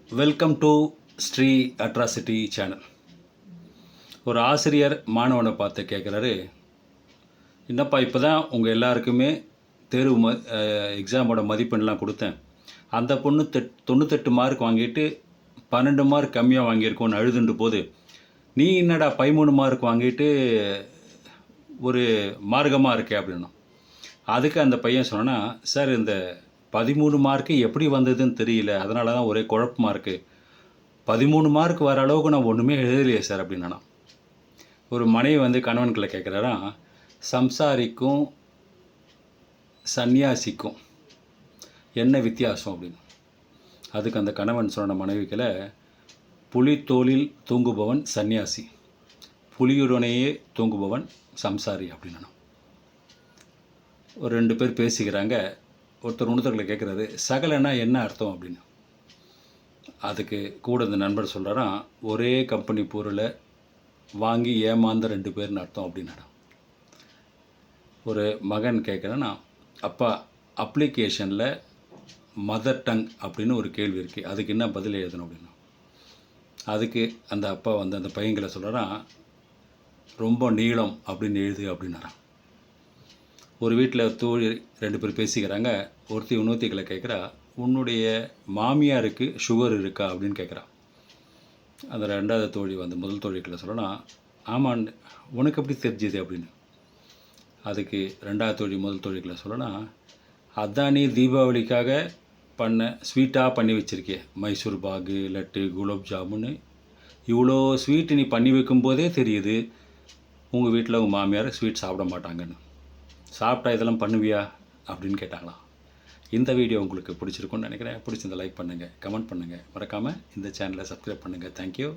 Welcome to Sri atrocity channel. ஒரு ஆசிரியர் மாணவனை பார்த்து கேட்குறாரு, என்னப்பா இப்போ தான் உங்கள் எல்லாருக்குமே தேர்வு எக்ஸாமோட மதிப்பெண்லாம் கொடுத்தேன். அந்த பொண்ணு 98 மார்க் வாங்கிட்டு 12 மார்க் கம்மியாக வாங்கியிருக்கோன்னு அழுதுண்டு போது, நீ என்னடா 13 மார்க் வாங்கிட்டு ஒரு மார்க்கமாக இருக்கே அப்படின்னும். அதுக்கு அந்த பையன் சொன்னான்னா, சார் இந்த 13 மார்க்கு எப்படி வந்ததுன்னு தெரியல, அதனால தான் ஒரே குழப்பமாக இருக்குது. 13 மார்க் வர அளவுக்கு நான் ஒன்றுமே எழுதலையே சார் அப்படின்னா. ஒரு மனைவி கணவன்களை கேட்குறாராம், சம்சாரிக்கும் சந்நியாசிக்கும் என்ன வித்தியாசம் அப்படின்னு. அதுக்கு அந்த கணவன் சொன்ன மனைவிகளை, புலித்தோலில் தூங்குபவன் சந்நியாசி, புலியுடனேயே தூங்குபவன் சம்சாரி அப்படின்னா. ஒரு 2 பேர் பேசிக்கிறாங்க. ஒருத்தர்களை கேட்குறாரு, சகலன்னா என்ன அர்த்தம் அப்படின்னு. அதுக்கு கூட இந்த நண்பர் சொல்கிறாராம், ஒரே கம்பெனி பொருளை வாங்கி ஏமாந்த 2 பேர்னு அர்த்தம் அப்படின்னா. ஒரு மகன் கேட்குறேன்னா, அப்பா அப்ளிகேஷனில் மதர் டங் அப்படின்னு ஒரு கேள்வி இருக்குது, அதுக்கு என்ன பதில் எழுதணும் அப்படின்னா. அதுக்கு அந்த அப்பா அந்த பையன்களை சொல்கிறாராம், ரொம்ப நீளம் அப்படின்னு எழுது அப்படின்னாராம். ஒரு வீட்டில் தோழி 2 பேர் பேசிக்கிறாங்க. ஒருத்தி இன்னொருத்திகளை கேட்குறா, உன்னுடைய மாமியாருக்கு சுகர் இருக்கா அப்படின்னு கேட்குறா. அந்த 2வது தோழி முதல் தோழிகளை சொல்லலாம், ஆமாம் உனக்கு எப்படி தெரிஞ்சுது அப்படின்னு. அதுக்கு 2வது தோழி முதல் தோழிகளை சொல்லலாம், அதான் நீ தீபாவளிக்காக ஸ்வீட்டாக பண்ணி வச்சுருக்கே, மைசூர் பாகு, லட்டு, குலோப் ஜாமுன்னு இவ்வளோ ஸ்வீட்டு நீ பண்ணி வைக்கும்போதே தெரியுது உங்கள் வீட்டில் உங்கள் மாமியார் ஸ்வீட் சாப்பிட மாட்டாங்கன்னு. சாப்பிட்டா இதெல்லாம் பண்ணுவியா அப்படின்னு கேட்டாங்களாம். இந்த வீடியோ உங்களுக்கு பிடிச்சிருக்குன்னு நினைக்கிறேன். பிடிச்சிருந்த லைக் பண்ணுங்கள், கமெண்ட் பண்ணுங்கள், மறக்காமல் இந்த சேனலை சப்ஸ்கிரைப் பண்ணுங்கள். தேங்க்யூ.